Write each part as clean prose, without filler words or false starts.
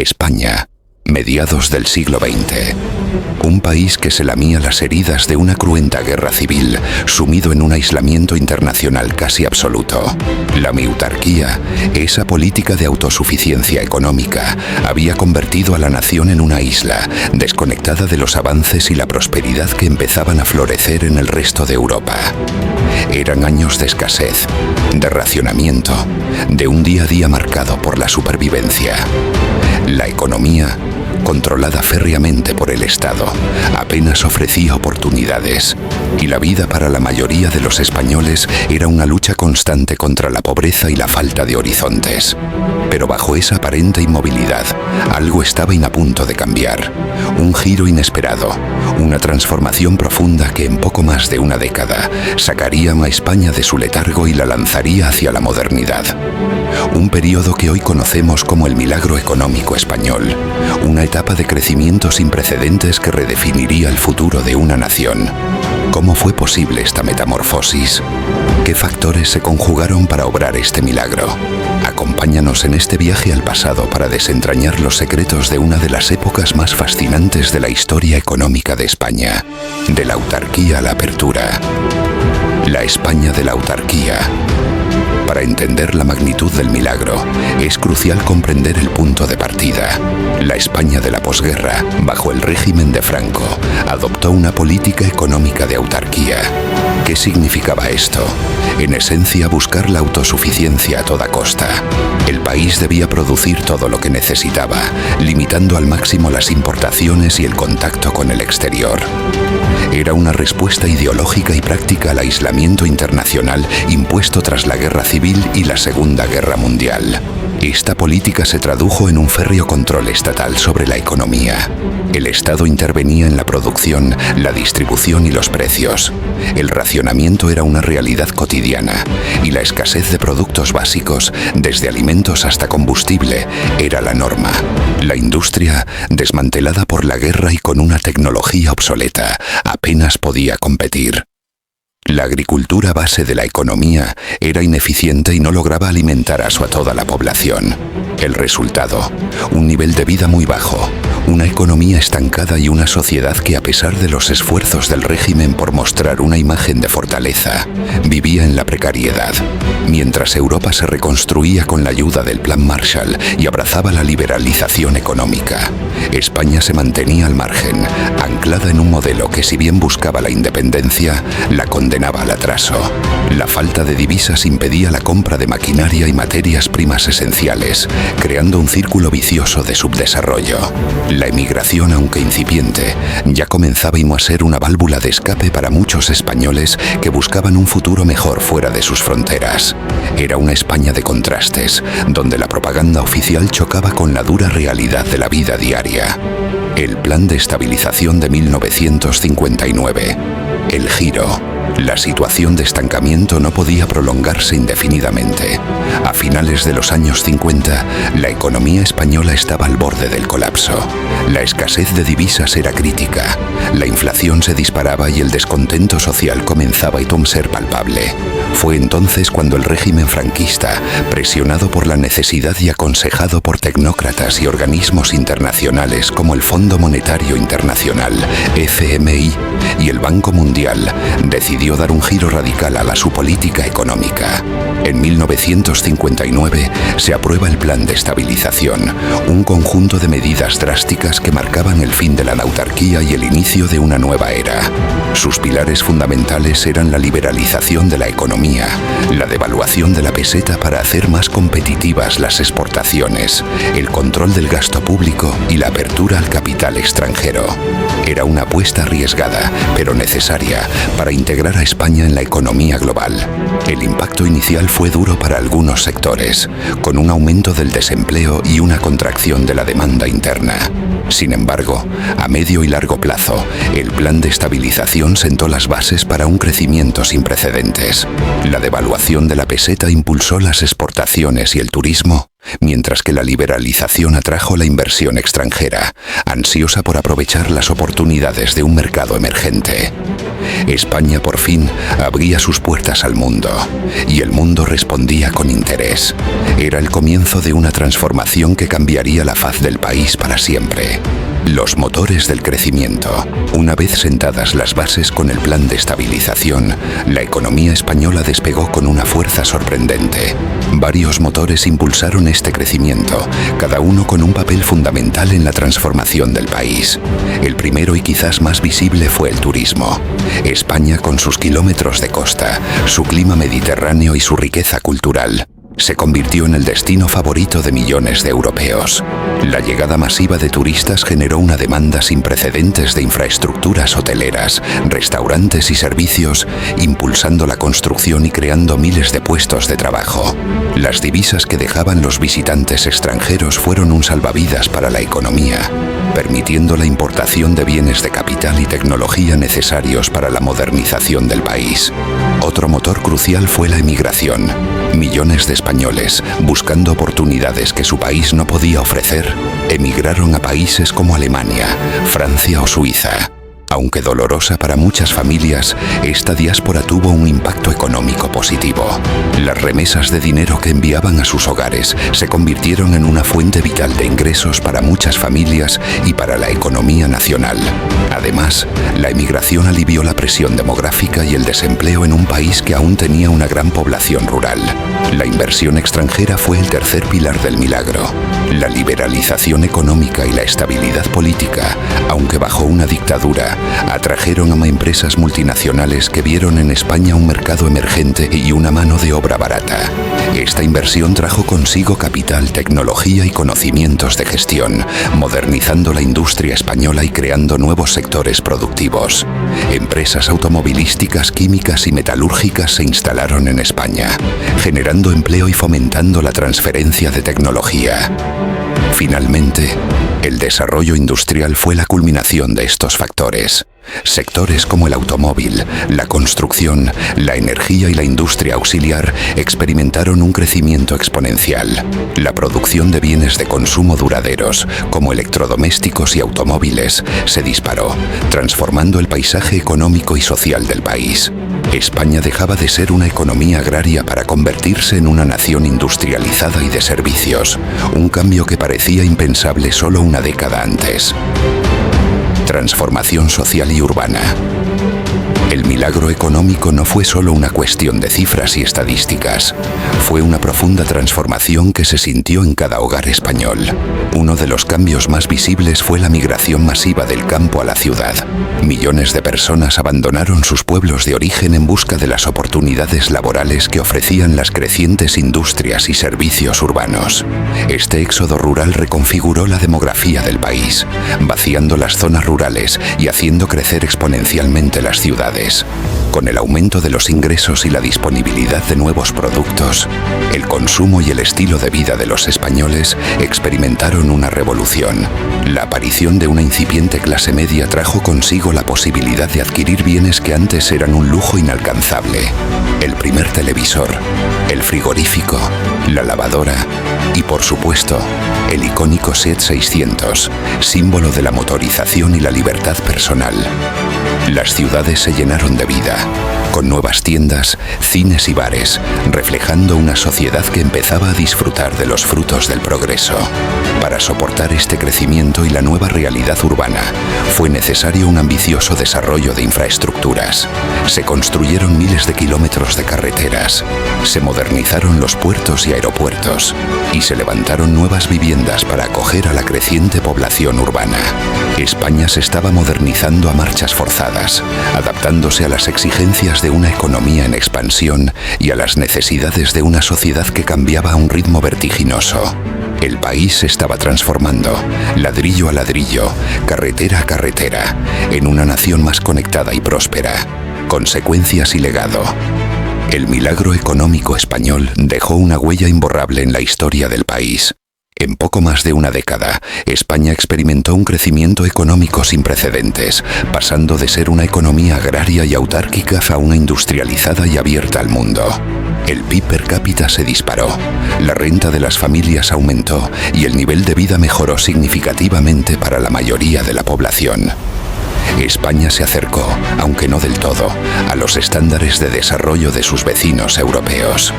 España, mediados del siglo XX. Un país que se lamía las heridas de una cruenta guerra civil, sumido en un aislamiento internacional casi absoluto. La miutarquía, esa política de autosuficiencia económica, había convertido a la nación en una isla, desconectada de los avances y la prosperidad que empezaban a florecer en el resto de Europa. Eran años de escasez, de racionamiento, de un día a día marcado por la supervivencia. La economía, controlada férreamente por el Estado, apenas ofrecía oportunidades, y la vida para la mayoría de los españoles era una lucha constante contra la pobreza y la falta de horizontes. Pero bajo esa aparente inmovilidad, algo estaba a punto de cambiar. Un giro inesperado, una transformación profunda que en poco más de una década sacaría a España de su letargo y la lanzaría hacia la modernidad. Un periodo que hoy conocemos como el milagro económico español, una etapa de crecimiento sin precedentes que redefiniría el futuro de una nación. ¿Cómo fue posible esta metamorfosis? ¿Qué factores se conjugaron para obrar este milagro? Acompáñanos en este viaje al pasado para desentrañar los secretos de una de las épocas más fascinantes de la historia económica de España, de la autarquía a la apertura. La España de la autarquía. Para entender la magnitud del milagro, es crucial comprender el punto de partida. La España de la posguerra, bajo el régimen de Franco, adoptó una política económica de autarquía. ¿Qué significaba esto? En esencia, buscar la autosuficiencia a toda costa. El país debía producir todo lo que necesitaba, limitando al máximo las importaciones y el contacto con el exterior. Era una respuesta ideológica y práctica al aislamiento internacional impuesto tras la Guerra Civil y la Segunda Guerra Mundial. Esta política se tradujo en un férreo control estatal sobre la economía. El Estado intervenía en la producción, la distribución y los precios. El racionamiento era una realidad cotidiana y la escasez de productos básicos, desde alimentos hasta combustible, era la norma. La industria, desmantelada por la guerra y con una tecnología obsoleta, apenas podía competir. La agricultura base de la economía era ineficiente y no lograba alimentar a toda la población. El resultado, un nivel de vida muy bajo, una economía estancada y una sociedad que, a pesar de los esfuerzos del régimen por mostrar una imagen de fortaleza, vivía en la precariedad. Mientras Europa se reconstruía con la ayuda del Plan Marshall y abrazaba la liberalización económica, España se mantenía al margen, anclada en un modelo que, si bien buscaba la independencia, la condenaba al atraso. La falta de divisas impedía la compra de maquinaria y materias primas esenciales, creando un círculo vicioso de subdesarrollo. La emigración, aunque incipiente, ya comenzaba a ser una válvula de escape para muchos españoles que buscaban un futuro mejor fuera de sus fronteras. Era una España de contrastes, donde la propaganda oficial chocaba con la dura realidad de la vida diaria. El Plan de Estabilización de 1959. El giro. La situación de estancamiento no podía prolongarse indefinidamente. A finales de los años 50, la economía española estaba al borde del colapso. La escasez de divisas era crítica, la inflación se disparaba y el descontento social comenzaba a ser palpable. Fue entonces cuando el régimen franquista, presionado por la necesidad y aconsejado por tecnócratas y organismos internacionales como el Fondo Monetario Internacional, FMI, y el Banco Mundial, decidió dar un giro radical a su política económica. En 1959 se aprueba el Plan de Estabilización, un conjunto de medidas drásticas que marcaban el fin de la autarquía y el inicio de una nueva era. Sus pilares fundamentales eran la liberalización de la economía, la devaluación de la peseta para hacer más competitivas las exportaciones, el control del gasto público y la apertura al capital extranjero. Era una apuesta arriesgada, pero necesaria, para integrar a España en la economía global. El impacto inicial fue duro para algunos sectores, con un aumento del desempleo y una contracción de la demanda interna. Sin embargo, a medio y largo plazo, el Plan de Estabilización sentó las bases para un crecimiento sin precedentes. La devaluación de la peseta impulsó las exportaciones y el turismo, mientras que la liberalización atrajo la inversión extranjera, ansiosa por aprovechar las oportunidades de un mercado emergente. España por fin abría sus puertas al mundo, y el mundo respondía con interés. Era el comienzo de una transformación que cambiaría la faz del país para siempre. Los motores del crecimiento. Una vez sentadas las bases con el plan de estabilización, la economía española despegó con una fuerza sorprendente. Varios motores impulsaron este crecimiento, cada uno con un papel fundamental en la transformación del país. El primero y quizás más visible fue el turismo. España, con sus kilómetros de costa, su clima mediterráneo y su riqueza cultural, se convirtió en el destino favorito de millones de europeos. La llegada masiva de turistas generó una demanda sin precedentes de infraestructuras hoteleras, restaurantes y servicios, impulsando la construcción y creando miles de puestos de trabajo. Las divisas que dejaban los visitantes extranjeros fueron un salvavidas para la economía, permitiendo la importación de bienes de capital y tecnología necesarios para la modernización del país. Otro motor crucial fue la emigración. Millones de españoles, buscando oportunidades que su país no podía ofrecer, emigraron a países como Alemania, Francia o Suiza. Aunque dolorosa para muchas familias, esta diáspora tuvo un impacto económico positivo. Las remesas de dinero que enviaban a sus hogares se convirtieron en una fuente vital de ingresos para muchas familias y para la economía nacional. Además, la emigración alivió la presión demográfica y el desempleo en un país que aún tenía una gran población rural. La inversión extranjera fue el tercer pilar del milagro. La liberalización económica y la estabilidad política, aunque bajo una dictadura, atrajeron a empresas multinacionales que vieron en España un mercado emergente y una mano de obra barata. Esta inversión trajo consigo capital, tecnología y conocimientos de gestión, modernizando la industria española y creando nuevos sectores productivos. Empresas automovilísticas, químicas y metalúrgicas se instalaron en España, generando empleo y fomentando la transferencia de tecnología. Finalmente, el desarrollo industrial fue la culminación de estos factores. Sectores como el automóvil, la construcción, la energía y la industria auxiliar experimentaron un crecimiento exponencial. La producción de bienes de consumo duraderos, como electrodomésticos y automóviles, se disparó, transformando el paisaje económico y social del país. España dejaba de ser una economía agraria para convertirse en una nación industrializada y de servicios, un cambio que parecía impensable solo una década antes. Transformación social y urbana. El milagro económico no fue solo una cuestión de cifras y estadísticas. Fue una profunda transformación que se sintió en cada hogar español. Uno de los cambios más visibles fue la migración masiva del campo a la ciudad. Millones de personas abandonaron sus pueblos de origen en busca de las oportunidades laborales que ofrecían las crecientes industrias y servicios urbanos. Este éxodo rural reconfiguró la demografía del país, vaciando las zonas rurales y haciendo crecer exponencialmente las ciudades. Con el aumento de los ingresos y la disponibilidad de nuevos productos, el consumo y el estilo de vida de los españoles experimentaron una revolución. La aparición de una incipiente clase media trajo consigo la posibilidad de adquirir bienes que antes eran un lujo inalcanzable. El primer televisor, el frigorífico, la lavadora y, por supuesto, el icónico SEAT 600, símbolo de la motorización y la libertad personal. Las ciudades se llenaron de vida, con nuevas tiendas, cines y bares, reflejando una sociedad que empezaba a disfrutar de los frutos del progreso. Para soportar este crecimiento y la nueva realidad urbana, fue necesario un ambicioso desarrollo de infraestructuras. Se construyeron miles de kilómetros de carreteras, se modernizaron los puertos y aeropuertos, y se levantaron nuevas viviendas para acoger a la creciente población urbana. España se estaba modernizando a marchas forzadas, adaptándose a las exigencias de una economía en expansión y a las necesidades de una sociedad que cambiaba a un ritmo vertiginoso. El país se estaba transformando, ladrillo a ladrillo, carretera a carretera, en una nación más conectada y próspera. Consecuencias y legado. El milagro económico español dejó una huella imborrable en la historia del país. En poco más de una década, España experimentó un crecimiento económico sin precedentes, pasando de ser una economía agraria y autárquica a una industrializada y abierta al mundo. El PIB per cápita se disparó, la renta de las familias aumentó y el nivel de vida mejoró significativamente para la mayoría de la población. España se acercó, aunque no del todo, a los estándares de desarrollo de sus vecinos europeos.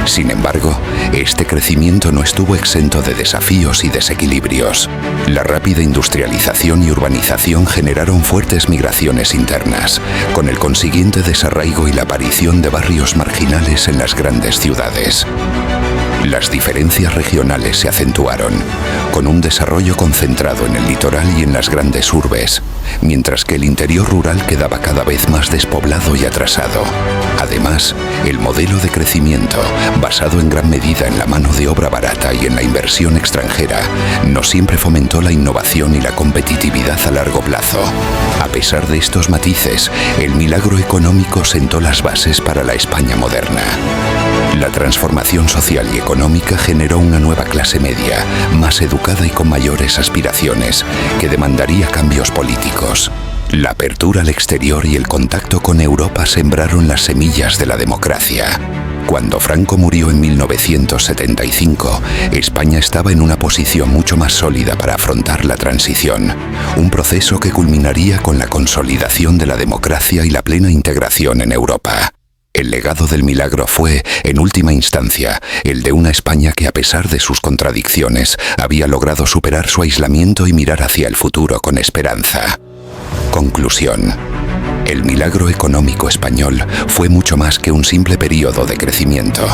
Sin embargo, este crecimiento no estuvo exento de desafíos y desequilibrios. La rápida industrialización y urbanización generaron fuertes migraciones internas, con el consiguiente desarraigo y la aparición de barrios marginales en las grandes ciudades. Las diferencias regionales se acentuaron, con un desarrollo concentrado en el litoral y en las grandes urbes, mientras que el interior rural quedaba cada vez más despoblado y atrasado. Además, el modelo de crecimiento, basado en gran medida en la mano de obra barata y en la inversión extranjera, no siempre fomentó la innovación y la competitividad a largo plazo. A pesar de estos matices, el milagro económico sentó las bases para la España moderna. La transformación social y económica generó una nueva clase media, más educada y con mayores aspiraciones, que demandaría cambios políticos. La apertura al exterior y el contacto con Europa sembraron las semillas de la democracia. Cuando Franco murió en 1975, España estaba en una posición mucho más sólida para afrontar la transición, un proceso que culminaría con la consolidación de la democracia y la plena integración en Europa. El legado del milagro fue, en última instancia, el de una España que, a pesar de sus contradicciones, había logrado superar su aislamiento y mirar hacia el futuro con esperanza. Conclusión. El milagro económico español fue mucho más que un simple periodo de crecimiento.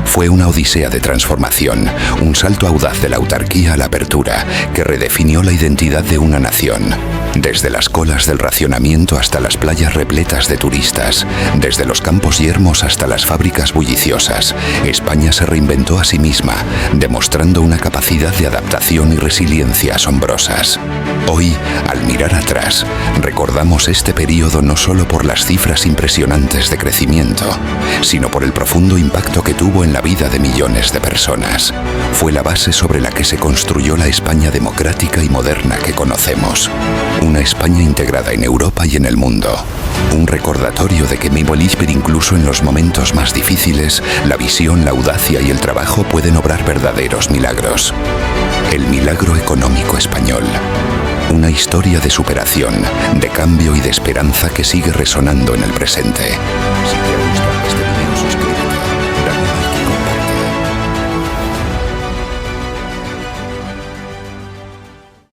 Fue una odisea de transformación, un salto audaz de la autarquía a la apertura, que redefinió la identidad de una nación. Desde las colas del racionamiento hasta las playas repletas de turistas, desde los campos yermos hasta las fábricas bulliciosas, España se reinventó a sí misma, demostrando una capacidad de adaptación y resiliencia asombrosas. Hoy, al mirar atrás, recordamos este periodo no solo por las cifras impresionantes de crecimiento, sino por el profundo impacto que tuvo en la vida de millones de personas. Fue la base sobre la que se construyó la España democrática y moderna que conocemos. Una España integrada en Europa y en el mundo. Un recordatorio de que incluso en los momentos más difíciles, la visión, la audacia y el trabajo pueden obrar verdaderos milagros. El milagro económico español. Una historia de superación, de cambio y de esperanza que sigue resonando en el presente.